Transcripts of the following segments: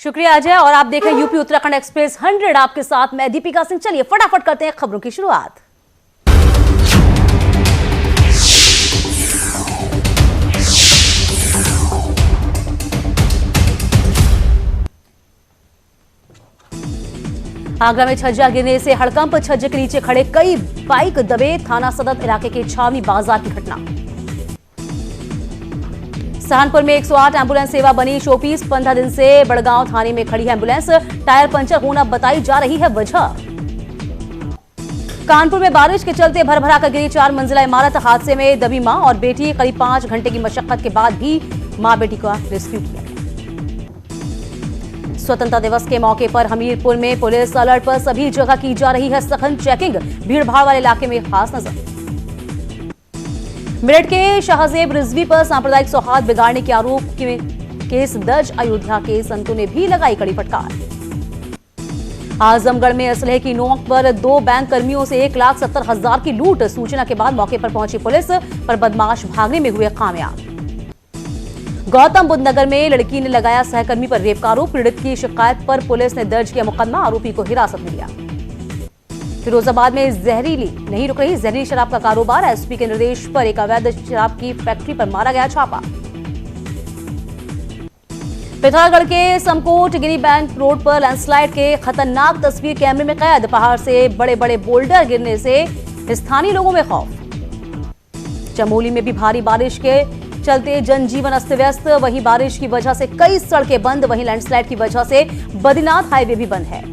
शुक्रिया अजय। और आप देख रहे हैं यूपी उत्तराखंड एक्सप्रेस 100, आपके साथ मैं दीपिका सिंह। चलिए फटाफट करते हैं खबरों की शुरुआत। आगरा में छज्जा गिरने से हड़कंप, छज्जे के नीचे खड़े कई बाइक दबे। थाना सदर इलाके के छावनी बाजार की घटना। सहारनपुर में 108 एम्बुलेंस सेवा बनी शोपीस। 15 दिन से बड़गांव थाने में खड़ी है एम्बुलेंस। टायर पंचर होना बताई जा रही है वजह। कानपुर में बारिश के चलते भरभरा कर गिरी 4 मंजिला इमारत। हादसे में दबी मां और बेटी। करीब 5 घंटे की मशक्कत के बाद भी मां बेटी का रेस्क्यू किया। स्वतंत्रता दिवस के मौके पर हमीरपुर में पुलिस अलर्ट पर। सभी जगह की जा रही है सघन चेकिंग। भीड़भाड़ वाले इलाके में खास नजर। मेरठ के शाहजेब रिजवी पर सांप्रदायिक सौहार्द बिगाड़ने के आरोप में केस दर्ज। अयोध्या के संतों ने भी लगाई कड़ी फटकार। आजमगढ़ में असलहे की नोक पर 2 बैंक कर्मियों से 1,70,000 की लूट। सूचना के बाद मौके पर पहुंची पुलिस, पर बदमाश भागने में हुए कामयाब। गौतम बुद्ध नगर में लड़की ने लगाया सहकर्मी पर रेप का आरोप। पीड़ित की शिकायत पर पुलिस ने दर्ज किया मुकदमा। आरोपी को हिरासत में लिया। फिरोजाबाद में नहीं रुक रही जहरीली शराब का कारोबार। एसपी के निर्देश पर एक अवैध शराब की फैक्ट्री पर मारा गया छापा। पिथौरागढ़ के समकोट गिनी बैंक रोड पर लैंडस्लाइड के खतरनाक तस्वीर कैमरे में कैद। पहाड़ से बड़े बड़े बोल्डर गिरने से स्थानीय लोगों में खौफ। चमोली में भी भारी बारिश के चलते जनजीवन अस्त व्यस्त। वहीं बारिश की वजह से कई सड़कें बंद। वहीं लैंडस्लाइड की वजह से बद्रीनाथ हाईवे भी बंद है।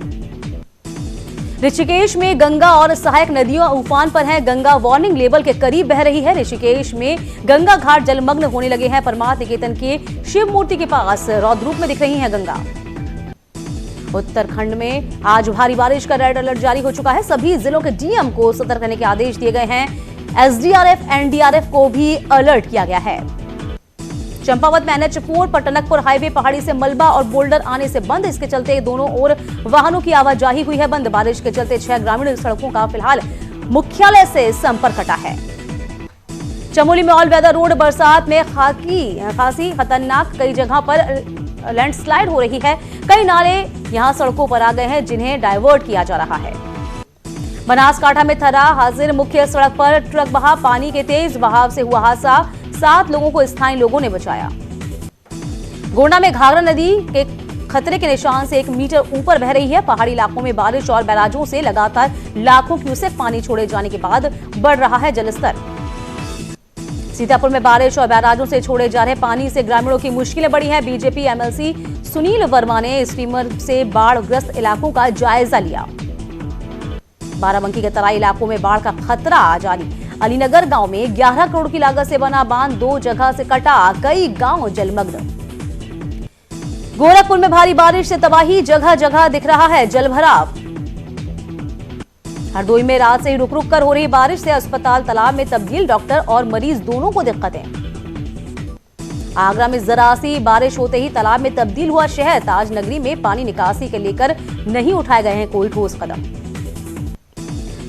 ऋषिकेश में गंगा और सहायक नदियां उफान पर हैं। गंगा वार्निंग लेवल के करीब बह रही है। ऋषिकेश में गंगा घाट जलमग्न होने लगे हैं। परमार्थ निकेतन के शिव मूर्ति के पास रौद्र रूप में दिख रही है गंगा। उत्तराखंड में आज भारी बारिश का रेड अलर्ट जारी हो चुका है। सभी जिलों के डीएम को सतर्क रहने के आदेश दिए गए हैं। एसडीआरएफ एनडीआरएफ को भी अलर्ट किया गया है। चंपावत में NH4 पर टनकपुर हाईवे पहाड़ी से मलबा और बोल्डर आने से बंद। इसके चलते दोनों ओर वाहनों की आवाजाही हुई है बंद। बारिश के चलते 6 ग्रामीण सड़कों का फिलहाल मुख्यालय से संपर्क कटा है। चमोली में ऑल वेदर रोड बरसात में खासी खतरनाक। कई जगह पर लैंडस्लाइड हो रही है। कई नाले यहां सड़कों पर आ गए हैं जिन्हें डायवर्ट किया जा रहा है। बनासकांठा में थरा हाजिर मुख्य सड़क पर ट्रक बहा। पानी के तेज बहाव से हुआ हादसा। 7 लोगों को स्थानीय लोगों ने बचाया। गोंडा में घाघरा नदी के खतरे के निशान से 1 मीटर ऊपर बह रही है। पहाड़ी इलाकों में बारिश और बैराजों से लगातार लाखों क्यूसेक पानी छोड़े जाने के बाद बढ़ रहा है जलस्तर। सीतापुर में बारिश और बैराजों से छोड़े जा रहे पानी से ग्रामीणों की मुश्किलें बढ़ी हैं। बीजेपी एमएलसी सुनील वर्मा ने स्टीमर से बाढ़ग्रस्त इलाकों का जायजा लिया। बाराबंकी के तराई इलाकों में बाढ़ का खतरा जारी। अलीनगर गांव में 11 करोड़ की लागत से बना बांध 2 जगह से कटा। कई गांव जलमग्न। गोरखपुर में भारी बारिश से तबाही। जगह जगह दिख रहा है जलभराव। हरदोई में रात से ही रुक रुक कर हो रही बारिश से अस्पताल तालाब में तब्दील। डॉक्टर और मरीज दोनों को दिक्कतें। आगरा में जरा सी बारिश होते ही तालाब में तब्दील हुआ शहर। ताज नगरी में पानी निकासी के लेकर नहीं उठाए गए हैं कोई ठोस कदम।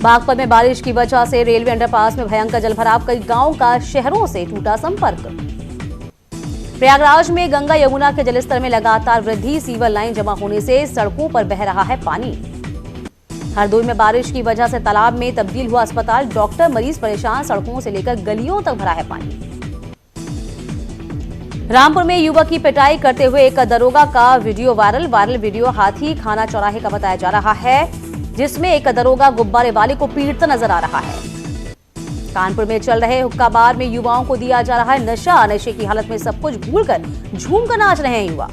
बागपत में बारिश की वजह से रेलवे अंडरपास में भयंकर जलभराव। कई गांव का शहरों से टूटा संपर्क। प्रयागराज में गंगा यमुना के जलस्तर में लगातार वृद्धि। सीवर लाइन जमा होने से सड़कों पर बह रहा है पानी। हरदोई में बारिश की वजह से तालाब में तब्दील हुआ अस्पताल। डॉक्टर मरीज परेशान। सड़कों से लेकर गलियों तक भरा है पानी। रामपुर में युवक की पिटाई करते हुए एक दरोगा का वीडियो वायरल वीडियो हाथी खाना चौराहे का बताया जा रहा है, जिसमें एक दरोगा गुब्बारे वाले को पीटता नजर आ रहा है। कानपुर में चल रहे हुक्का बार में युवाओं को दिया जा रहा है नशा। नशे की हालत में सब कुछ भूलकर झूमकर नाच रहे हैं युवा।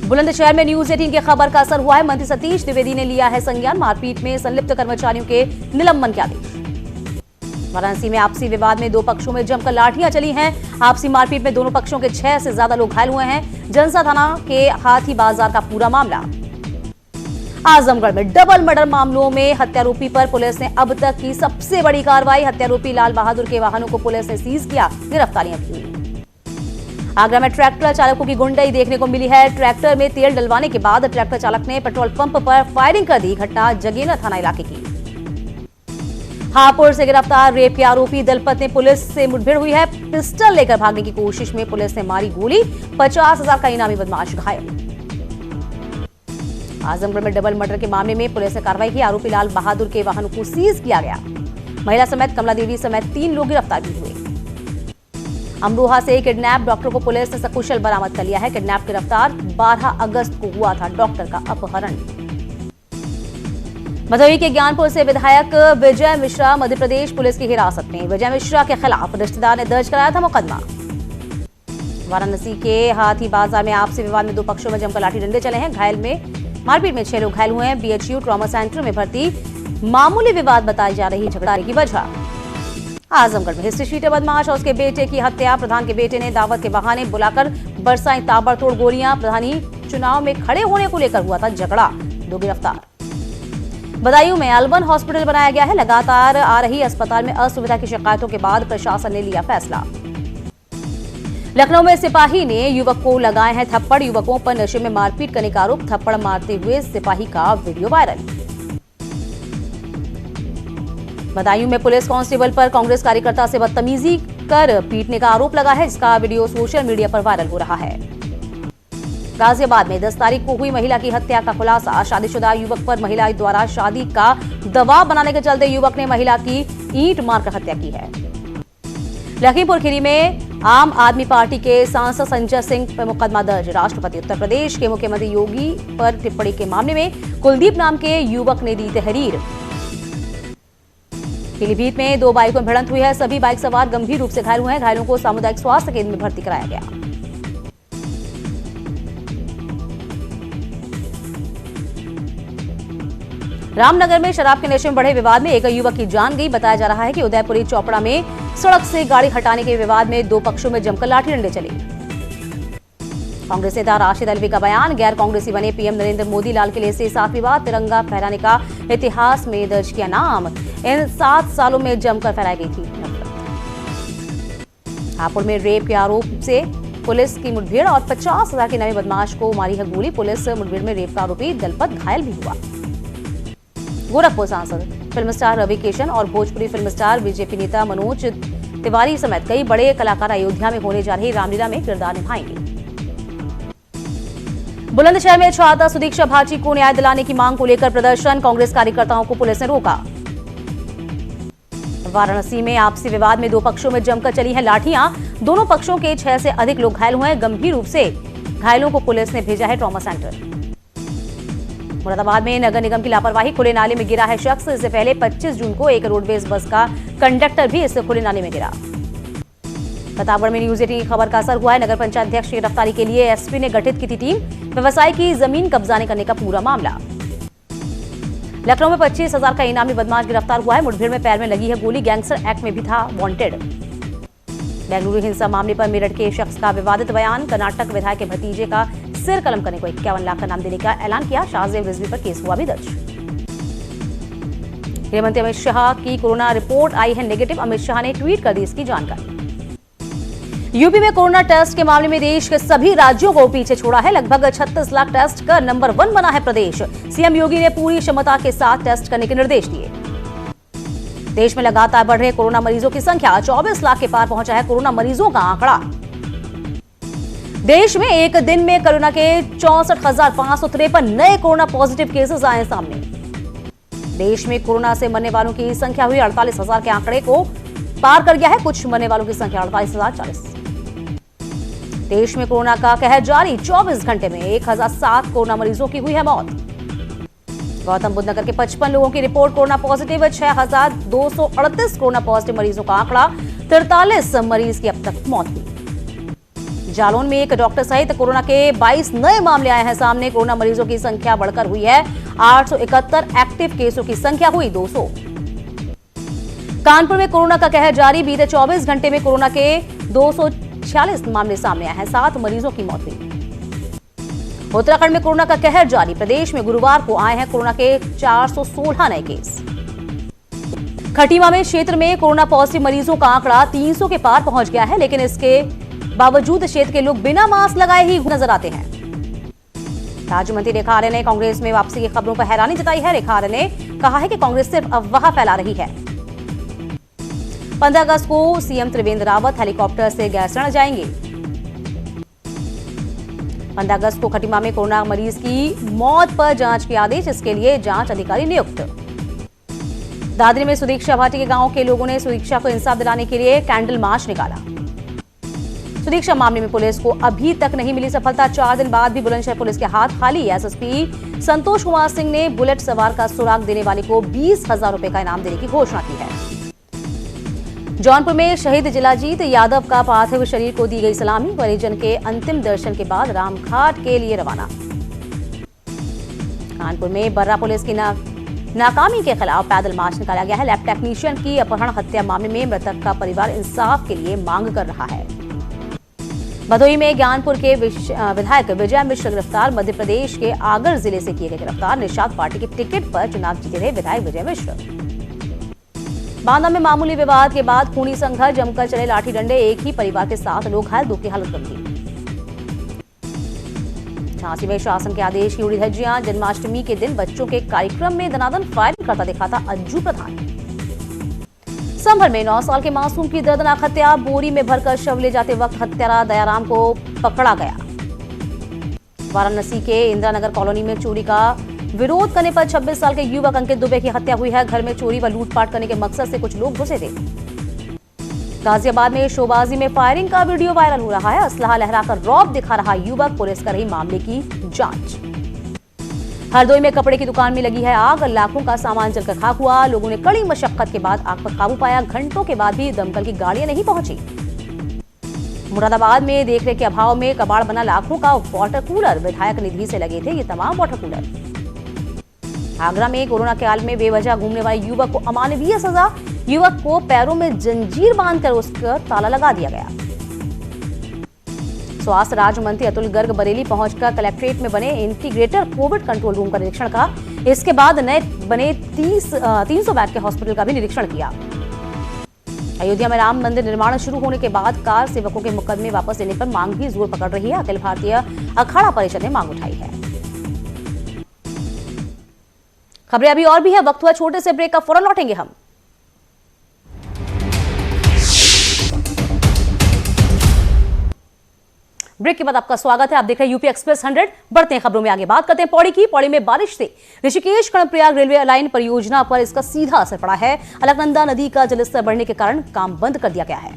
बुलंदशहर में न्यूज 18 की खबर का असर हुआ है। मंत्री सतीश द्विवेदी ने लिया है संज्ञान। मारपीट में संलिप्त कर्मचारियों के निलंबन के आदेश। वाराणसी में आपसी विवाद में 2 पक्षों में जमकर लाठियां चली हैं। आपसी मारपीट में दोनों पक्षों के 6 से ज्यादा लोग घायल हुए हैं। जनसा थाना के हाथी बाजार का पूरा मामला। आजमगढ़ में डबल मर्डर मामलों में हत्यारोपी पर पुलिस ने अब तक की सबसे बड़ी कार्रवाई। हत्यारोपी लाल बहादुर के वाहनों को पुलिस ने सीज किया। गिरफ्तारियां की। आगरा में ट्रैक्टर चालकों की गुंडाई देखने को मिली है। ट्रैक्टर में तेल डलवाने के बाद ट्रैक्टर चालक ने पेट्रोल पंप पर फायरिंग कर दी। घटना जगेना थाना इलाके की। हापुड़ से गिरफ्तार रेप के आरोपी दलपत ने पुलिस से मुठभेड़ हुई है। पिस्टल लेकर भागने की कोशिश में पुलिस ने मारी गोली। 50,000 का इनामी बदमाश घायल। आजमगढ़ में डबल मर्डर के मामले में पुलिस ने कार्रवाई की। आरोपी लाल बहादुर के वाहन को सीज किया गया। महिला समेत कमला देवी समेत 3 लोग गिरफ्तार भी हुए। अमरोहा से किडनैप डॉक्टर को पुलिस ने सकुशल बरामद कर लिया है। किडनैप गिरफ्तार 12 अगस्त को हुआ था डॉक्टर का अपहरण। भदोही के ज्ञानपुर से विधायक विजय मिश्रा मध्य प्रदेश पुलिस की हिरासत में। विजय मिश्रा के खिलाफ रिश्तेदार ने दर्ज कराया था मुकदमा। वाराणसी के हाथी बाजार में आपसी विवाद में 2 पक्षों में जमकर लाठी डंडे चले हैं। मारपीट में 6 लोग घायल हुए हैं। बीएचयू ट्रॉमा सेंटर में भर्ती मामूली विवाद बताई जा रही झगड़ाने की वजह। आजमगढ़ में हिस्ट्री शीटर बदमाश और उसके बेटे की हत्या। प्रधान के बेटे ने दावत के बहाने बुलाकर बरसाई ताबड़तोड़ गोलियां। प्रधानी चुनाव में खड़े होने को लेकर हुआ था झगड़ा। 2 गिरफ्तार। बदायूं में L1 हॉस्पिटल बनाया गया है। लगातार आ रही अस्पताल में असुविधा की शिकायतों के बाद प्रशासन ने लिया फैसला। लखनऊ में सिपाही ने युवक को लगाए हैं थप्पड़। युवकों पर नशे में मारपीट करने का आरोप। थप्पड़ मारते हुए सिपाही का वीडियो वायरल। बदायूं में पुलिस कांस्टेबल पर कांग्रेस कार्यकर्ता से बदतमीजी कर पीटने का आरोप लगा है, जिसका वीडियो सोशल मीडिया पर वायरल हो रहा है। गाजियाबाद में 10 तारीख को हुई महिला की हत्या का खुलासा। शादीशुदा युवक पर महिला द्वारा शादी का दबाव बनाने के चलते युवक ने महिला की ईंट मारकर हत्या की है। लखीमपुर खीरी में आम आदमी पार्टी के सांसद संजय सिंह पर मुकदमा दर्ज। राष्ट्रपति उत्तर प्रदेश के मुख्यमंत्री योगी पर टिप्पणी के मामले में कुलदीप नाम के युवक ने दी तहरीर। पीलीभीत में 2 बाइकों में भिड़ंत हुई है। सभी बाइक सवार गंभीर रूप से घायल हुए हैं। घायलों को सामुदायिक स्वास्थ्य केंद्र में भर्ती कराया गया। रामनगर में शराब के नशे में बढ़े विवाद में एक युवक की जान गई। बताया जा रहा है कि उदयपुरी चौपड़ा में सड़क से गाड़ी हटाने के विवाद में 2 पक्षों में जमकर लाठी डंडे चले। कांग्रेस नेता राशिद अल्वी का बयान। गैर कांग्रेसी बने पीएम नरेंद्र मोदी लाल किले से साफ विवाद। तिरंगा फहराने का इतिहास में दर्ज किया नाम। इन 7 सालों में जमकर फहराई गई थी नफरत। हापुड़ में रेप के आरोप से पुलिस की मुठभेड़ और 50,000 के नए बदमाश को मारी है गोली। पुलिस मुठभेड़ में रेप का आरोपी दलपत घायल भी हुआ। गोरखपुर सांसद फिल्म स्टार रवि किशन और भोजपुरी फिल्म स्टार बीजेपी नेता मनोज तिवारी समेत कई बड़े कलाकार अयोध्या में होने जा रही रामलीला में किरदार निभाएंगे। बुलंदशहर में छात्रा सुदीक्षा भाची को न्याय दिलाने की मांग को लेकर प्रदर्शन। कांग्रेस कार्यकर्ताओं को पुलिस ने रोका। वाराणसी में आपसी विवाद में 2 पक्षों में जमकर चली हैं लाठियां। दोनों पक्षों के 6 से अधिक लोग घायल हुए हैं। गंभीर रूप से घायलों को पुलिस ने भेजा है ट्रॉमा सेंटर। मुरादाबाद में नगर निगम की लापरवाही। खुले नाले में गिरा है शख्स। इससे पहले 25 जून को एक रोडवेज बस का कंडक्टर भी इस खुले नाले में गिरा। प्रतापगढ़ में न्यूज 18 की खबर का असर हुआ है। नगर पंचायत अध्यक्ष की गिरफ्तारी के लिए एसपी ने गठित की थी टीम। व्यवसाय की जमीन कब्जाने करने का पूरा मामला। लखनऊ में 25,000 का इनामी बदमाश गिरफ्तार हुआ है। मुठभेड़ में पैर में लगी है गोली। गैंगस्टर एक्ट में भी था वांटेड। बेंगलुरु हिंसा मामले पर मेरठ के शख्स का विवादित बयान। कर्नाटक विधायक के भतीजे का सिर कलम करने को 51 लाख का नाम देने का ऐलान किया। शाहजेब रिजवी पर केस हुआ भी दर्ज। गृहमंत्री अमित शाह की कोरोना रिपोर्ट आई है नेगेटिव। अमित शाह ने ट्वीट कर दी इसकी जानकारी। यूपी में कोरोना टेस्ट के मामले में देश के सभी राज्यों को पीछे छोड़ा है। लगभग 36 लाख टेस्ट कर नंबर 1 बना है प्रदेश। सीएम योगी ने पूरी क्षमता के साथ टेस्ट करने के निर्देश दिए। देश में लगातार बढ़ रहे कोरोना मरीजों की संख्या 24 लाख के पार पहुंचा है कोरोना मरीजों का आंकड़ा। देश में एक दिन में कोरोना के 64,553 नए कोरोना पॉजिटिव केसेस आए सामने। देश में कोरोना से मरने वालों की संख्या हुई 48,000 के आंकड़े को पार कर गया है। कुछ मरने वालों की संख्या 48,040। देश में कोरोना का कहर जारी। 24 घंटे में 1007 कोरोना मरीजों की हुई है मौत। गौतम बुद्ध नगर के 55 लोगों की report corona positive. 6,238 corona positive मरीजों का आंकड़ा। 43 मरीज की अब तक मौत हुई। जालौन में एक डॉक्टर सहित कोरोना के 22 नए मामले आए हैं सामने। कोरोना मरीजों की संख्या बढ़कर हुई है 871। एक्टिव केसों की संख्या हुई 200। कानपुर में कोरोना का कहर जारी। बीते 24 घंटे में कोरोना के 246 मामले सामने आए हैं। 7 मरीजों की मौत हुई। उत्तराखंड में कोरोना का कहर जारी। प्रदेश में गुरुवार को आए हैं कोरोना के 416 नए केस। खटीमा में क्षेत्र में कोरोना पॉजिटिव मरीजों का आंकड़ा 300 के पार पहुंच गया है, लेकिन इसके बावजूद क्षेत्र के लोग बिना मास्क लगाए ही नजर आते हैं। राज्य मंत्री रेखा आर्य ने कांग्रेस में वापसी की खबरों पर हैरानी जताई है। रेखा आर्य ने कहा है कि कांग्रेस सिर्फ अफवाह फैला रही है। 15 अगस्त को सीएम त्रिवेंद्र रावत हेलीकॉप्टर से गैरसैंण जाएंगे। 15 अगस्त को खटीमा में कोरोना मरीज की मौत पर जांच के आदेश, इसके लिए जांच अधिकारी नियुक्त। दादरी में सुदीक्षा भाटी के गांव के लोगों ने सुदीक्षा को इंसाफ दिलाने के लिए कैंडल मार्च निकाला। सुदीक्षा मामले में पुलिस को अभी तक नहीं मिली सफलता, 4 दिन बाद भी बुलंदशहर पुलिस के हाथ खाली। एसएसपी संतोष कुमार सिंह ने बुलेट सवार का सुराग देने वाले को 20,000 रुपए का इनाम देने की घोषणा की है। जौनपुर में शहीद जिलाजीत यादव का पार्थिव शरीर को दी गई सलामी, परिजन के अंतिम दर्शन के बाद रामघाट के लिए रवाना। कानपुर में बर्रा पुलिस की नाकामी के खिलाफ पैदल मार्च निकाला गया है। लैब टेक्नीशियन की अपहरण हत्या मामले में मृतक का परिवार इंसाफ के लिए मांग कर रहा है। भदोही में ज्ञानपुर के विधायक विजय मिश्र गिरफ्तार, मध्य प्रदेश के आगर जिले से किए गए गिरफ्तार। निषाद पार्टी के टिकट पर चुनाव जीते रहे विधायक विजय मिश्र। बांदा में मामूली विवाद के बाद खूनी संघर्ष, जमकर चले लाठी डंडे, एक ही परिवार के 7 लोग घायल, 2 की हालत गंभीर। झांसी में शासन के आदेश की उड़ी धज्जियां, जन्माष्टमी के दिन बच्चों के कार्यक्रम में दनादन फायरिंग करता दिखा था अज्जू प्रधान। संभल में 9 साल के मासूम की दर्दनाक हत्या, बोरी में भरकर शव ले जाते वक्त हत्यारा दयाराम को पकड़ा गया। वाराणसी के इंदिरा नगर कॉलोनी में चोरी का विरोध करने पर 26 साल के युवक अंकित दुबे की हत्या हुई है। घर में चोरी व लूटपाट करने के मकसद से कुछ लोग घुसे थे। गाजियाबाद में शोबाजी में फायरिंग का वीडियो वायरल हो रहा है। असलहा लहराकर रौब दिखा रहा युवक, पुलिस कर रही मामले की जांच। हरदोई में कपड़े की दुकान में लगी है आग, लाखों का सामान जलकर खाक हुआ। लोगों ने कड़ी मशक्कत के बाद आग पर काबू पाया, घंटों के बाद भी दमकल की गाड़ियां नहीं पहुंची। मुरादाबाद में देखरेख के अभाव में कबाड़ बना लाखों का वाटर कूलर, विधायक निधि से लगे थे ये तमाम वाटर कूलर। आगरा में कोरोना काल में बेवजह घूमने वाले युवक को अमानवीय सजा, युवक को पैरों में जंजीर बांधकर उसका ताला लगा दिया गया। स्वास्थ्य राज्य मंत्री अतुल गर्ग बरेली पहुंचकर कलेक्ट्रेट में बने इंटीग्रेटेड कोविड कंट्रोल रूम का निरीक्षण का, इसके बाद नए बने 300 बेड के हॉस्पिटल का भी निरीक्षण किया। अयोध्या में राम मंदिर निर्माण शुरू होने के बाद कार सेवकों के मुकदमे वापस लेने पर मांग भी जोर पकड़ रही है। अखिल भारतीय अखाड़ा परिषद ने मांग उठाई है। खबरें अभी और भी है, वक्त हुआ छोटे से ब्रेक का, फौरन लौटेंगे हम। ब्रेक के बाद आपका स्वागत है। आप देख रहे हैं यूपी एक्सप्रेस 100। बढ़ते हैं खबरों में आगे, बात करते हैं पौड़ी की। पौड़ी में बारिश से ऋषिकेश कर्णप्रयाग रेलवे लाइन परियोजना पर इसका सीधा असर पड़ा है। अलकनंदा नदी का जलस्तर बढ़ने के कारण काम बंद कर दिया गया है।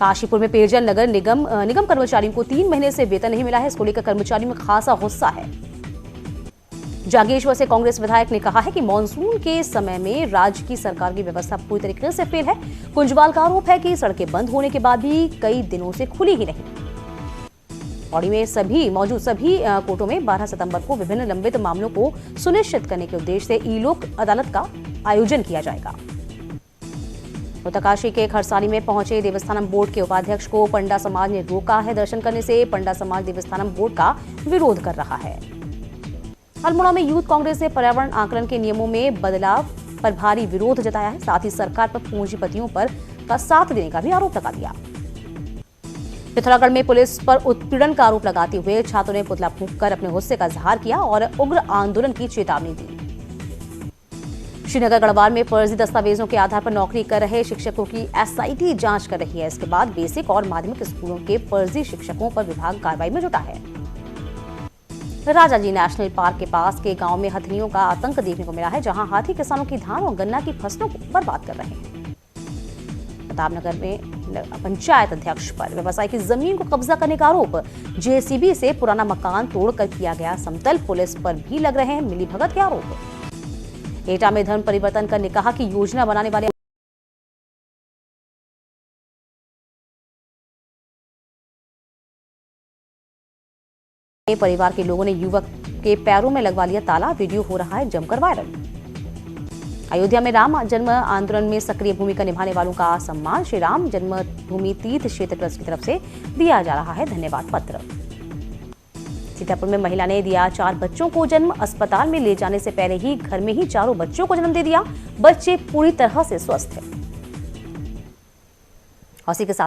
काशीपुर में पेयजल नगर निगम कर्मचारियों को 3 महीने से वेतन नहीं मिला है। इसको लेकर कर्मचारियों में खासा गुस्सा है। जागेश्वर से कांग्रेस विधायक ने कहा है कि मॉनसून के समय में राज्य की सरकार की व्यवस्था पूरी तरीके से फेल है। कुंजवाल का आरोप है कि सड़कें बंद होने के बाद भी कई दिनों से खुली ही नहीं। पौड़ी में मौजूद सभी कोर्टों में 12 सितंबर को विभिन्न लंबित मामलों को सुनिश्चित करने के उद्देश्य से ई-लोक अदालत का आयोजन किया जाएगा। उत्तरकाशी के खरसाली में पहुंचे देवस्थानम बोर्ड के उपाध्यक्ष को पंडा समाज ने रोका है। दर्शन करने से पंडा समाज देवस्थानम बोर्ड का विरोध कर रहा है। अल्मोड़ा में यूथ कांग्रेस ने पर्यावरण आकलन के नियमों में बदलाव पर भारी विरोध जताया है। साथ ही सरकार पर पूंजीपतियों पर का साथ देने का भी आरोप लगा दिया। पिथौरागढ़ में पुलिस पर उत्पीड़न का आरोप लगाते हुए छात्रों ने पुतला फूंककर अपने गुस्से का इजहार किया और उग्र आंदोलन की चेतावनी दी। श्रीनगर गढ़वाल में फर्जी दस्तावेजों के आधार पर नौकरी कर रहे शिक्षकों की एसआईटी जांच कर रही है। इसके बाद बेसिक और माध्यमिक स्कूलों के फर्जी शिक्षकों पर विभाग कार्रवाई में जुटा है। राजाजी नेशनल पार्क के पास के गांव में हथिनियों का आतंक देखने को मिला है, जहां हाथी किसानों की धान और गन्ना की फसलों को बर्बाद कर रहे हैं। प्रतापनगर में पंचायत अध्यक्ष पर व्यवसाय की जमीन को कब्जा करने का आरोप, जेसीबी से पुराना मकान तोड़कर किया गया समतल, पुलिस पर भी लग रहे हैं मिलीभगत के आरोप। एटा में धर्म परिवर्तन करने कहा कि योजना बनाने वाले परिवार के लोगों ने युवक के पैरों में लगवा लिया ताला, वीडियो हो रहा है जमकर वायरल। अयोध्या में राम जन्म आंदोलन में सक्रिय भूमिका निभाने वालों का सम्मान, श्री राम जन्मभूमि तीर्थ क्षेत्र ट्रस्ट की तरफ से दिया जा रहा है धन्यवाद पत्र। सीतापुर में महिला ने दिया 4 बच्चों को जन्म, अस्पताल में ले जाने से पहले ही घर में ही 4 बच्चों को जन्म दे दिया। बच्चे पूरी तरह से स्वस्थ हैं। इसी के साथ